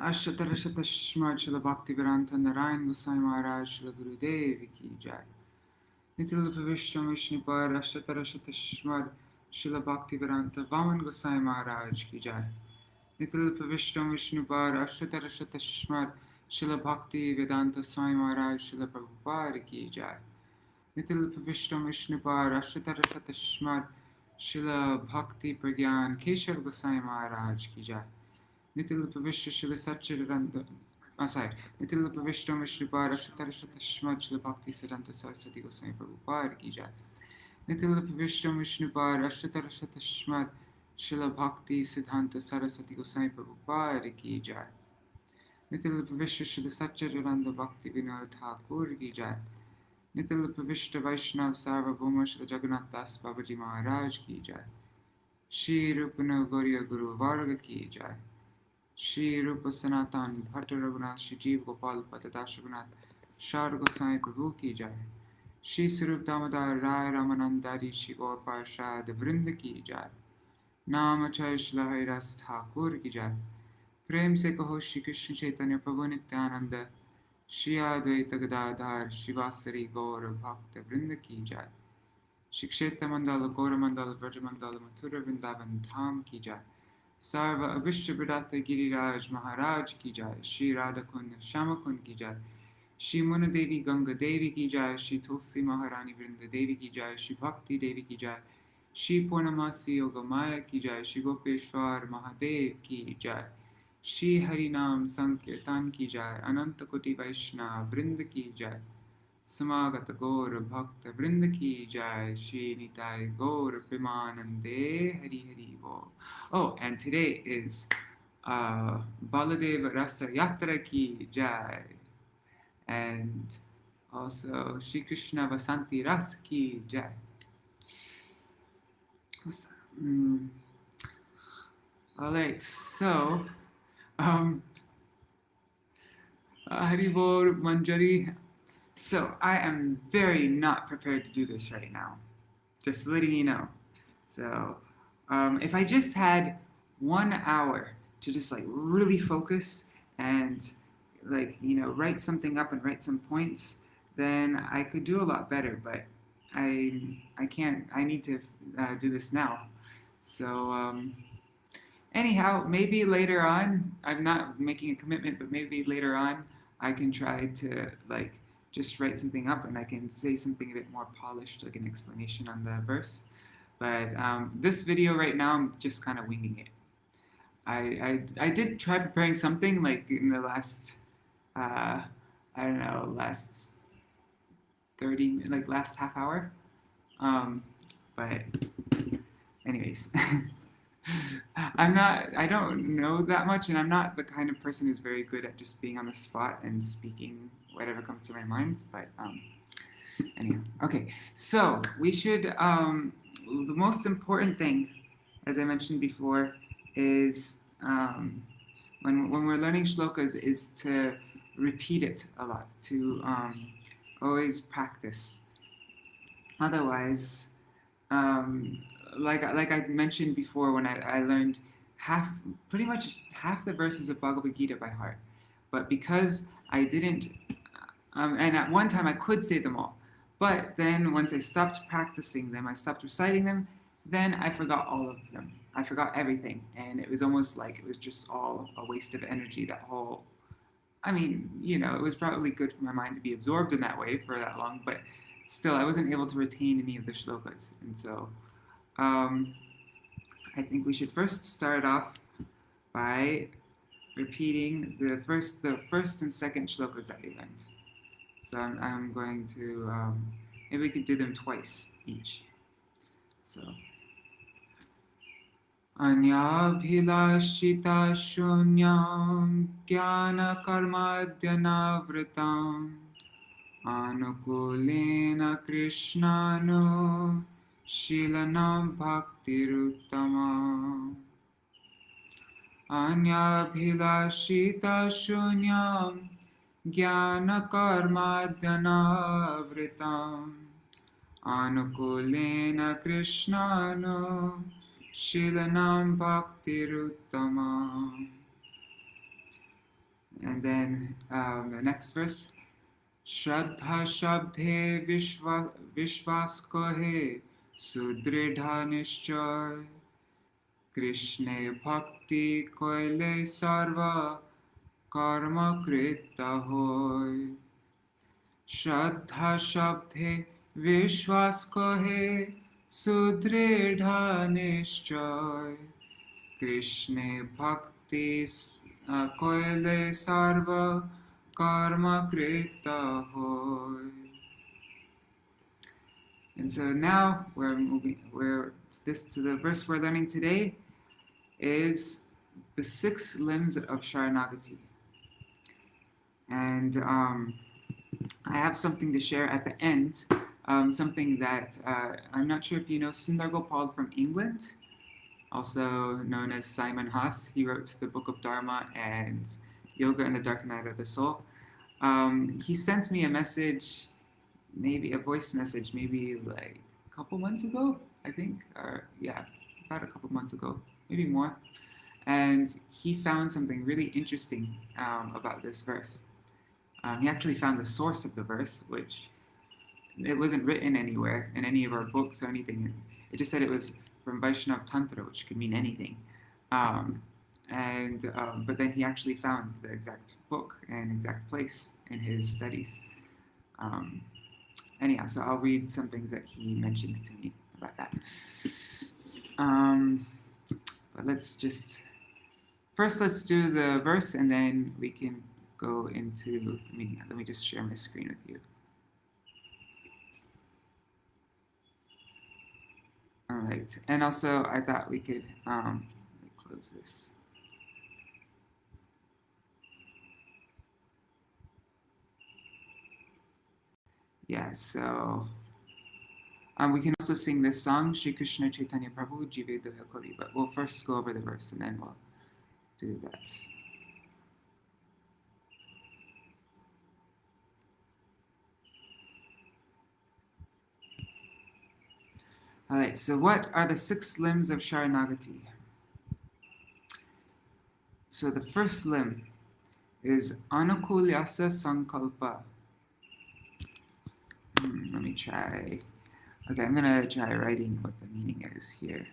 Ashtatarashatashma Śrīla Bhakti-Vedanta Narayan Goswami Maharaj Śrīla Gurudev ki jai. Nitil Pavishtam Vishnupad Ashtatarashatashma Śrīla Bhakti-Vedanta Vaman Goswami Maharaj ki jai. Nitil Pavishtam Vishnupad Ashtatarashatashma Śrīla Bhakti-Vedanta Swami Maharaj Śrīla Prabhupada ki jai. Nitil Pavishtam Vishnupad Ashtatarashatashma Śrīla Bhakti Pragyan Keshav Goswami Maharaj ki jai. Nitil Pavishta Śrīla Satchidananda Nitil Pavishtam Vishnupad Ashtatarashatashma Śrīla Bhakti Siddhanta Saraswati Goswami Prabhupada ki jai. Nitil Pavishtam Vishnupad Ashtatarashatashma Śrīla Bhakti Siddhanta Saraswati Goswami Prabhupada ki jai. Nitil Pavishta Śrīla Satchidananda Bhakti Vinod Thakur ki jai. Nitil Pavishta Vaishnav Sarvabhauma Śrīla Jagannath Das Babaji Maharaj ki jai. Shri Rupana Gauriya Guru Varga ki jai. Shri Rupa Sanatan Bhatta Raghunath Shri Jeev Gopal Patadash Raghunath Shar Goswami Prabhu ki jai. Shri Sarup Damodar Rai Ramanandari Shri Gaur Parshad Vrinda ki jai. Namachay Shri Haridas Thakur ki jai. Prem se kaho Shri Krishna Chaitanya Prabhu Nityananda Shri Advaita Gadadhar Shivasari Gaur Bhakta Vrinda ki jai. Shri Kshetra Mandala Gaura Mandala Vraja Mandala Mathura Vrindavan Dham ki jai. Sarva Abhishtabhradata Giriraj Maharaj ki jai. Shri Radhakund Shamakund ki jai. Shri Muna Devi Ganga Devi ki jai. Shri Tulsi Maharani Vrinda Devi ki jai. Shri Bhakti Devi ki jai. Shri Purnamasi Yoga Maya ki jai. Shri Gopeshwar Mahadev ki jai. Shri Harinam Sankirtan ki jai. Ananta Koti Vaishnava Vrinda ki jai. Samagata Gaur Bhakta Vrinda ki jai. Shri Nitai Gaur Premanande Hari Hari Bo. Oh, and today is Baladeva Rasa Yatra ki jai. And also Shri Krishna Vasanti Ras ki jai. Alright, so Hari-bol Manjari. So I am very not prepared to do this right now. Just letting you know. So if I just had 1 hour to just like really focus and like, you know, write something up and write some points, then I could do a lot better, but I can't. I need to do this now. So anyhow, maybe later on, I'm not making a commitment, but maybe later on I can try to like just write something up and I can say something a bit more polished, like an explanation on the verse. But this video right now, I'm just kind of winging it. I did try preparing something like in the last, I don't know, last 30, like last half hour. But anyways, I don't know that much, and I'm not the kind of person who's very good at just being on the spot and speaking whatever comes to my mind, but anyhow. Okay, so we should, the most important thing, as I mentioned before, is when we're learning shlokas is to repeat it a lot, to always practice. Otherwise, like I mentioned before, when I learned pretty much half the verses of Bhagavad Gita by heart, but because I didn't, and at one time I could say them all, but then once I stopped practicing them, I stopped reciting them, then I forgot all of them. I forgot everything, and it was almost like it was just all a waste of energy, that whole, I mean, you know, it was probably good for my mind to be absorbed in that way for that long, but still, I wasn't able to retain any of the shlokas, and so I think we should first start off by repeating the first and second shlokas that we learned. So I'm going to, maybe we could do them twice each. So, Anyabhilashita shunyam jnana karmadhyanavritam anukulena krishnano shilanam bhaktiruttamam. Anyabhilashita shunyam jnana karmadhyanavritam anukulena krishnano shilanam bhaktiruttamam. And then the next verse, Shraddha Shabdhe Vishwas Kohe Sudridha Nishchay Krishne Bhakti Koile Sarva Karma Krita Hoy. Shraddha Shabdhe Vishwas Kohe Sudridha Nishchay Krishne Bhakti Koile Sarva Karma Krita Hoy. And so now the verse we're learning today is the 6 limbs of Sharanagati. And I have something to share at the end, something that I'm not sure if you know Sundar Gopal from England, also known as Simon Haas. He wrote the Book of Dharma and Yoga and the Dark Night of the Soul. He sent me a message, maybe a voice message, maybe like a couple months ago, I think, or yeah, about a couple months ago, maybe more. And he found something really interesting about this verse. He actually found the source of the verse, which it wasn't written anywhere in any of our books or anything. It just said it was from Vaishnava Tantra, which could mean anything. But then he actually found the exact book and exact place in his studies. Anyhow, so I'll read some things that he mentioned to me about that. But let's do the verse, and then we can go into the meaning. Let me just share my screen with you. All right, and also I thought we could, let me close this. Yeah, so we can also sing this song, Shri Krishna Chaitanya Prabhu Jive Doya Kori, but we'll first go over the verse and then we'll do that. All right, so what are the 6 limbs of Sharanagati? So the first limb is anukulyasa sankalpa. Let me try. Okay, I'm gonna try writing what the meaning is here.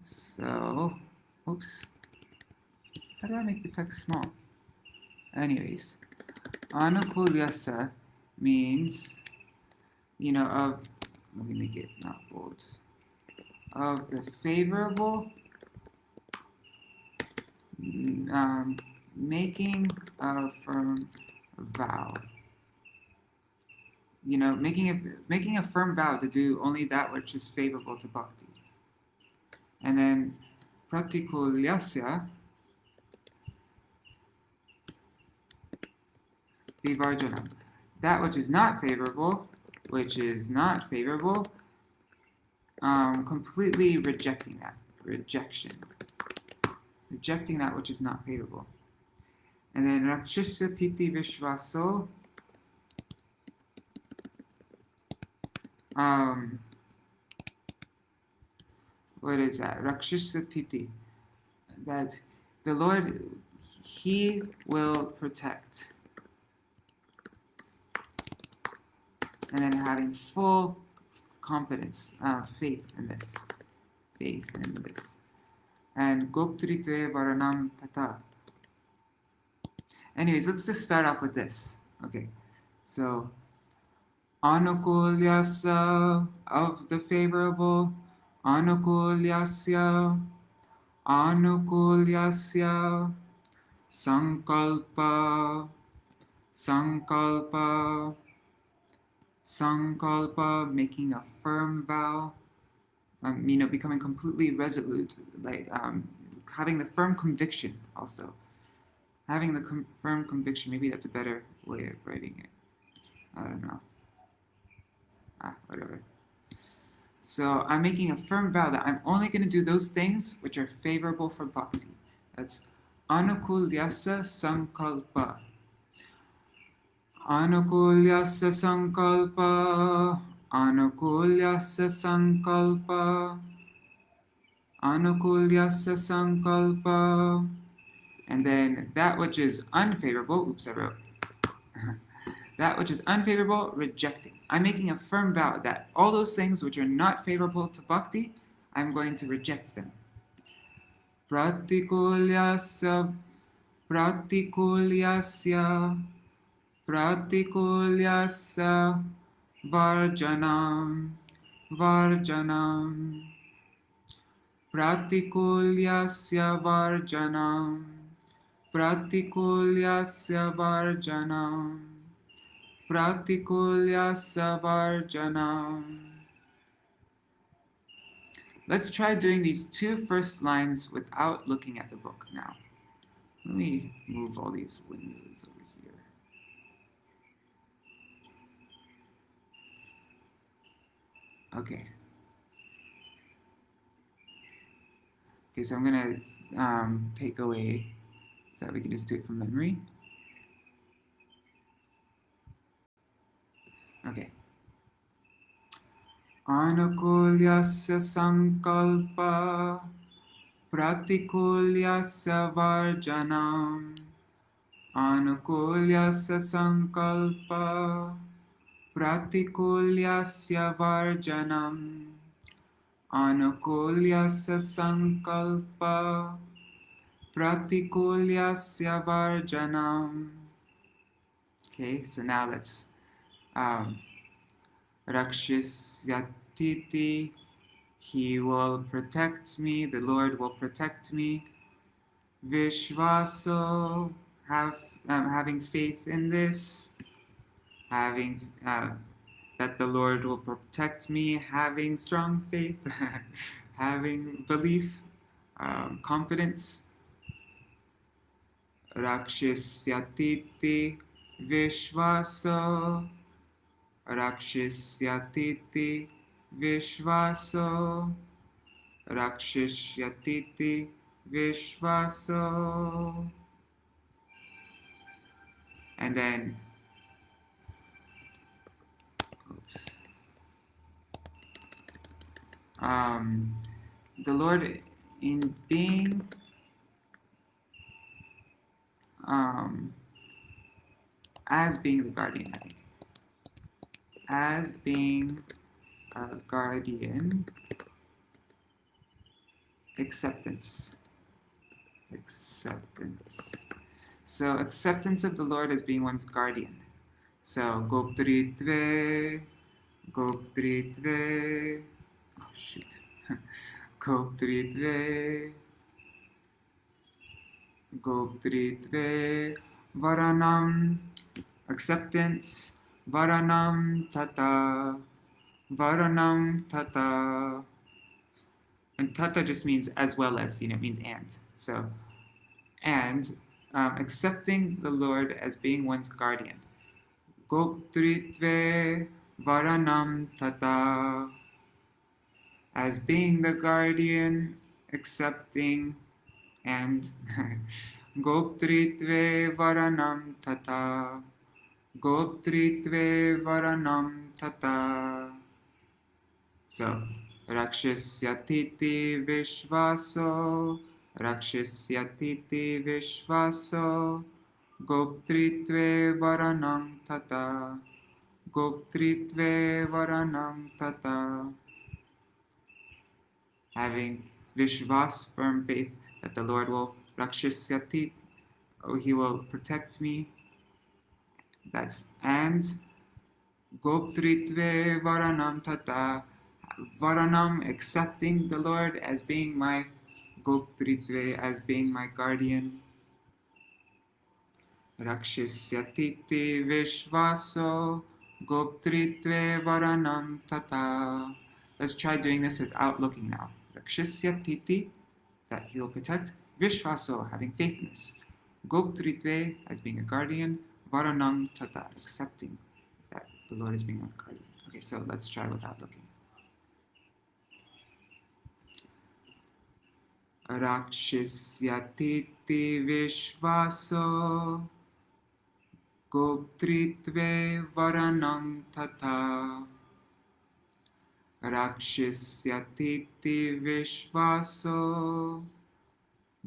So, oops. How do I make the text small? Anyways, anukulyasa means, let me make it not bold. Of the favorable, making a firm vow. Making a firm vow to do only that which is favorable to bhakti. And then lyasya, varjanam. That which is not favorable, completely rejecting that. Rejection. Rejecting that which is not favorable. And then rakshasya titi vishvaso. What is that? Rakshasya titi. That the Lord, He will protect. And then having full confidence, faith in this. And goptr varanam tatha. Anyways, let's just start off with this. Okay, so anukulyasa, of the favorable, anukulyasya, sankalpa, making a firm vow, becoming completely resolute, having the firm conviction also. Having the firm conviction, maybe that's a better way of writing it. I don't know. Whatever. So I'm making a firm vow that I'm only going to do those things which are favorable for bhakti. That's anukulyasa sankalpa. Anukulyasa sankalpa. Anukulyasa sankalpa. Anukulyasa sankalpa. And then that which is unfavorable, oops, I wrote, that which is unfavorable, rejecting. I'm making a firm vow that all those things which are not favorable to bhakti, I'm going to reject them. Pratikulyasya, pratikulyasya, pratikulyasya, varjanam, varjanam. Pratikulyasya varjanam, pratikulyasya varjanam, pratikulyasya varjanam. Let's try doing these two first lines without looking at the book now. Let me move all these windows over here. Okay. Okay, so I'm gonna take away so that we can just do it from memory. Okay. Anukulyasya sankalpa, pratikulyasya varjanam. Anukulyasya sankalpa, pratikulyasya varjanam. Anukulyasya sankalpa, pratikulyasya varjanam. Okay, so now let's yati, he will protect me, the Lord will protect me. Vဃᴏᴛ, having faith in this, having that the Lord will protect me, having strong faith, having belief, confidence. Rakshisyatiti Vဃᴏᴛ, rakshisyatiti Vဃᴏᴛ, rakshisyatiti Vဃᴏᴛ. And then, the Lord in being as being the guardian, I think. As being a guardian, acceptance. Acceptance. So acceptance of the Lord as being one's guardian. So goptr, goptr, oh shoot, goptr, goptr, varanam, acceptance, varanam tatha, varanam tatha. And tatha just means as well as, it means and. So, and accepting the Lord as being one's guardian. Goptr varanam tatha, as being the guardian, accepting, and goptr varanam tatha, goptr varanam tatha. So, rakshisyatiti vဃᴏᴛ, rakshisyatiti vဃᴏᴛ, goptr varanam tatha, goptr varanam tatha. Having vishvas, firm faith that the Lord will rakshisyati, he will protect me. That's and goptr varanam tatha, varanam, accepting the Lord as being my goptr, as being my guardian. Rakshisyatiti vဃᴏᴛ, goptr varanam tatha. Let's try doing this without looking now. Rakshisyatiti, that he will protect. Vဃᴏᴛ, having faith in this. Goptr, as being a guardian. Varanam tatha, accepting that the Lord is being my guardian. Okay, so let's try without looking. Rakshisyatiti vဃᴏᴛ, goptr varanam tatha. Rakshisyatiti vဃᴏᴛ,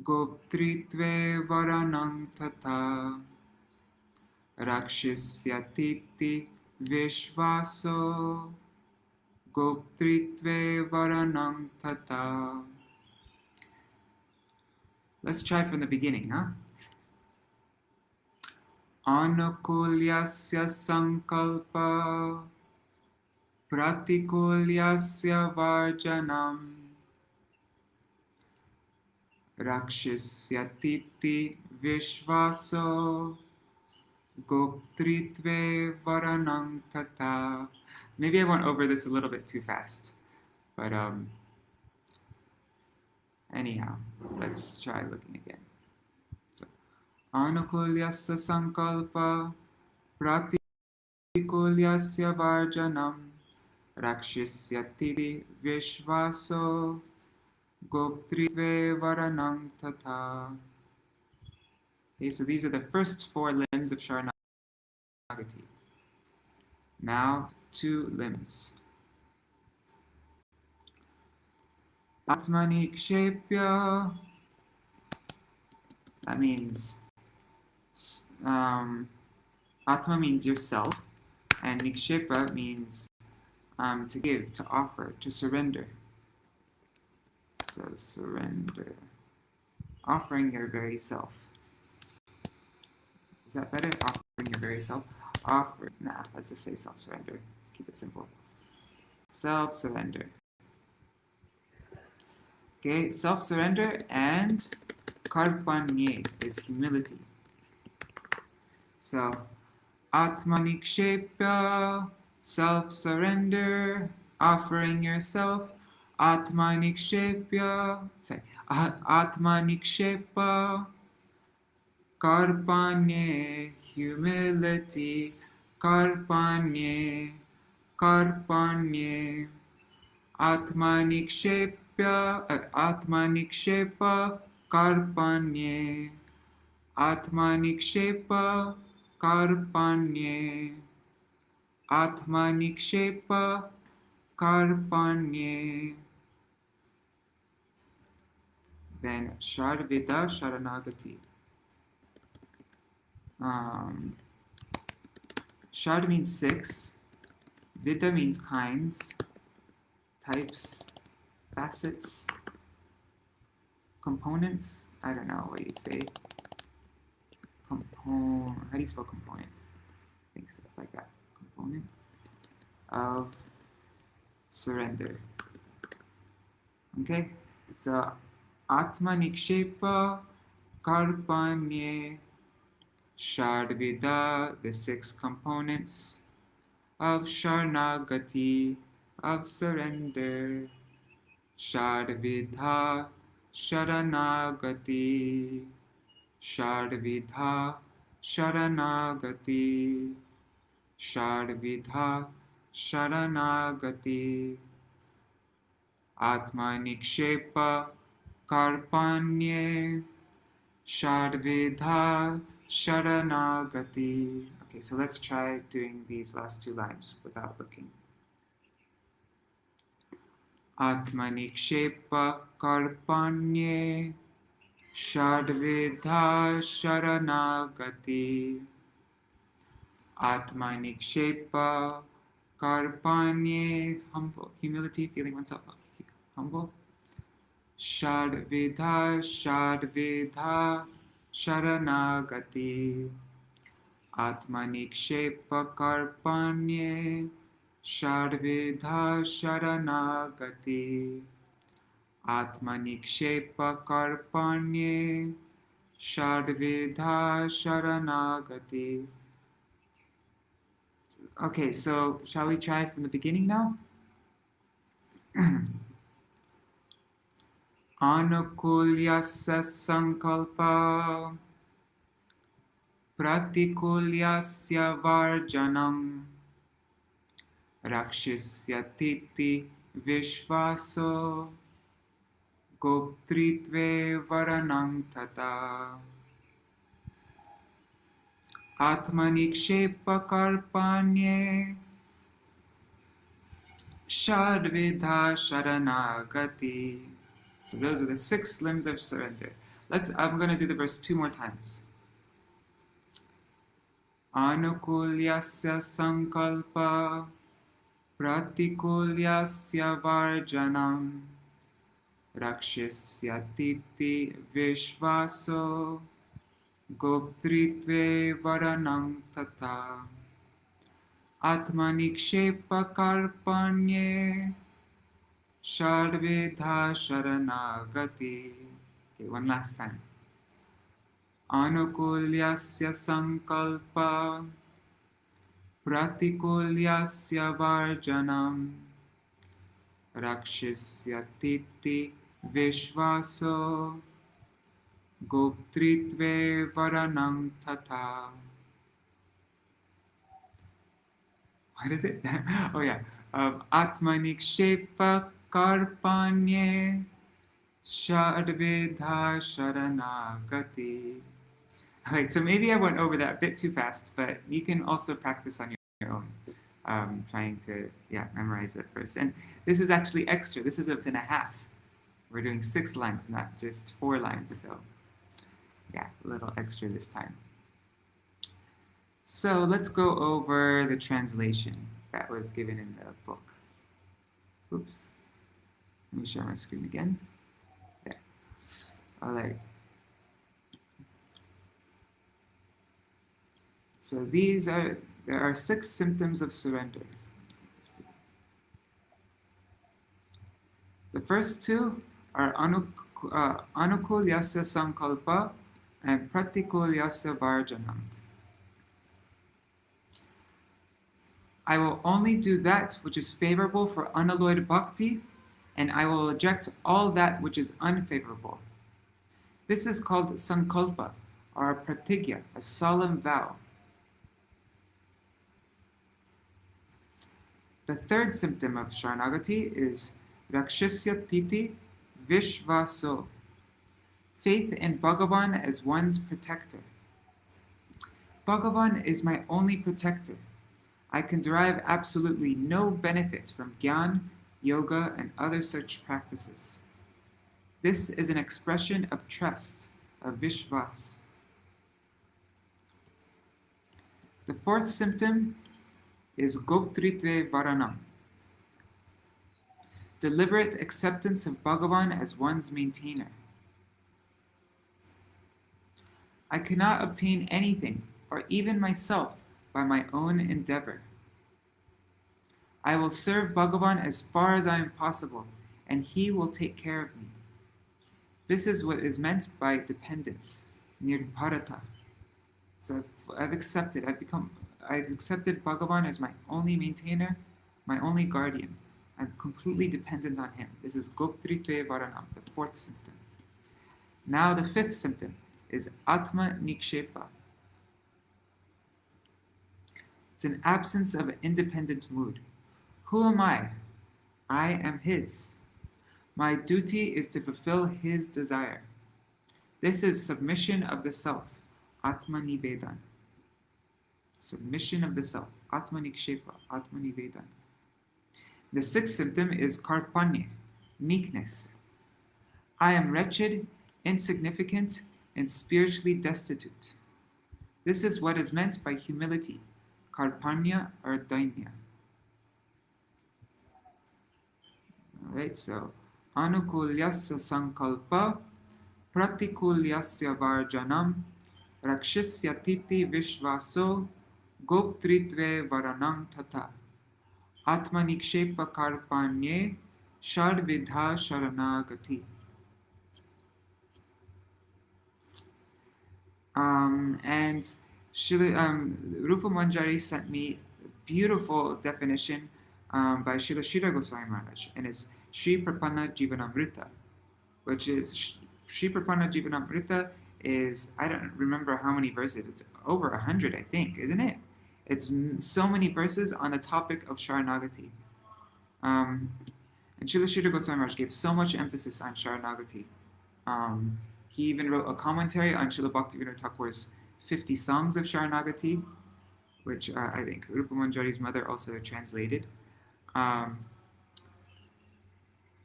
goptritve varanam tatha rakshisyatiti vishvaso goptritve varanam tatha. Let's try from the beginning, huh? Anukulyasya sankalpa pratikulyasya varjanam rakshisyatiti vishvaso goptritve varanam tatha. Maybe I went over this a little bit too fast, but anyhow, let's try looking again. So, anukulyasya sankalpa pratikulyasya varjanam rakshisyatiti vishvaso goptritve varanam tatha. Okay, so these are the first 4 limbs of Sharanagati. Now 2 limbs. Tma-niks. That means Atma means yourself, and nikshepa means to give, to offer, to surrender. So surrender, offering your very self. Is that better? Offering your very self. Let's just say self-surrender. Let's keep it simple. Self-surrender. Okay, self-surrender and karpanye is humility. So, tma-niks, self-surrender, offering yourself. Tma-niks, say, tma-niks, karpanye, humility, karpanye, tma-niks, tma-niks, karpanye, tma-niks, karpanye, tma-niks, karpanye. Then vidha, sharanagati. Shad means 6, vidha means kinds, types, facets, components. I don't know what you say. How do you spell component? I think so, like that. Component of surrender. Okay, so tma-niks, karpanye, vidha, the 6 components of Sharanagati, of surrender. Vidha, Sharanagati. Vidha, Sharanagati. Vidha, Sharanagati. Tma-niks, karpanye, vidha, sharanagati. Okay, so let's try doing these last 2 lines without looking. Tma-niks, karpanye, vidha, sharanagati. Tma-niks, karpanye, humble, humility, feeling oneself humble. Vidha, sharanagati. Tma-niks, karpanye, vidha, sharanagati. Tma-niks, karpanye, vidha, sharanagati. Okay, so shall we try from the beginning now? Anukulyasya sankalpa pratikulyasya varjanam rakshisyatiti vishvaso goptritve varanam tatha tma-niks, karpanye vidha, sharanagati. So those are the 6 limbs of surrender. I'm going to do the verse 2 more times. Anukulyasya sankalpa pratikulyasya varjanam rakshisyatiti vishvaso goptritve varanam tatha tma-niks kalpanye vidha gati. Okay, one last time. Anukulyasya sankalpa pratikulyasya varjanam rakshisyatiti vishvaso goptritve varanam tatha. What is it? Oh yeah. Tma-niks kalpanye vidha gati. Alright, so maybe I went over that a bit too fast, but you can also practice on your own, trying to memorize that verse. And this is actually extra. This is a 1.5. We're doing 6 lines, not just 4 lines. So yeah, a little extra this time. So let's go over the translation that was given in the book. Oops. Let me share my screen again. There. All right. So there are 6 symptoms of surrender. The first 2 are anukulyasya sankalpa and pratikulyasya varjanam. I will only do that which is favorable for unalloyed bhakti, and I will reject all that which is unfavorable. This is called sankalpa, or a pratigya, a solemn vow. The third symptom of Sharanagati is rakshisyatiti vishvaso, faith in Bhagavan as one's protector. Bhagavan is my only protector. I can derive absolutely no benefit from Gyan, yoga, and other such practices. This is an expression of trust, of vishvas. The fourth symptom is goptritve varanam, deliberate acceptance of Bhagavan as one's maintainer. I cannot obtain anything, or even myself, by my own endeavor. I will serve Bhagavan as far as I am possible, and he will take care of me. This is what is meant by dependence, nirbharata. So I've accepted Bhagavan as my only maintainer, my only guardian. I'm completely dependent on him. This is goptritve varanam, the fourth symptom. Now the fifth symptom is tma-niks. It's an absence of an independent mood. Who am I? I am his. My duty is to fulfill his desire. This is submission of the self, atma-nivedan. Submission of the self, atma-niks, atma-nivedan. The sixth symptom is karpanya, meekness. I am wretched, insignificant, and spiritually destitute. This is what is meant by humility, karpanya or dainya. Alright, so anukulyasya sankalpa pratikulyasya varjanam rakshisyatiti vishvaso goptritve varanam tatha tma-niks kalpanye vidha gati. And Rupa Manjari sent me a beautiful definition by Srila Goswami Maharaj, and it's Sri Prapanna Jivanamrita, which is Sri Prapanna Jivanamrita is, I don't remember how many verses, it's over 100, I think, isn't it? It's so many verses on the topic of Sharanagati. And Srila Goswami Maharaj gave so much emphasis on Sharanagati. He even wrote a commentary on Srila Bhaktivinoda Thakur's 50 songs of Sharanagati, which I think Rupa Manjari's mother also translated.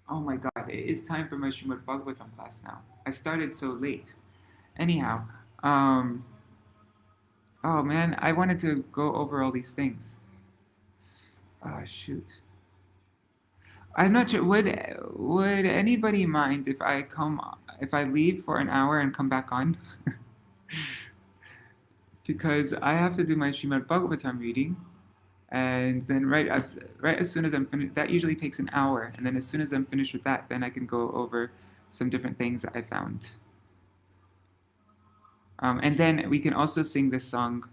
Oh my god, it is time for my Srimad Bhagavatam class now. I started so late. Anyhow, oh man, I wanted to go over all these things. Oh shoot. I'm not sure. Would anybody mind if I leave for an hour and come back on? Because I have to do my Srimad Bhagavatam reading, and then right as soon as I'm finished, that usually takes an hour, and then as soon as I'm finished with that, then I can go over some different things that I found. And then we can also sing this song.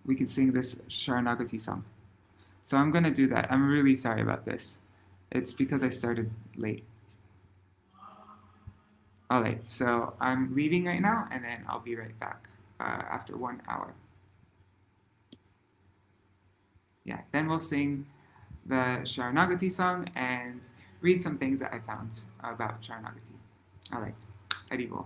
We can sing this Sharanagati song. So I'm going to do that. I'm really sorry about this. It's because I started late. Alright, so I'm leaving right now, and then I'll be right back after 1 hour. Yeah, then we'll sing the Sharanagati song and read some things that I found about Sharanagati. Alright, Hari-bhakti-vila.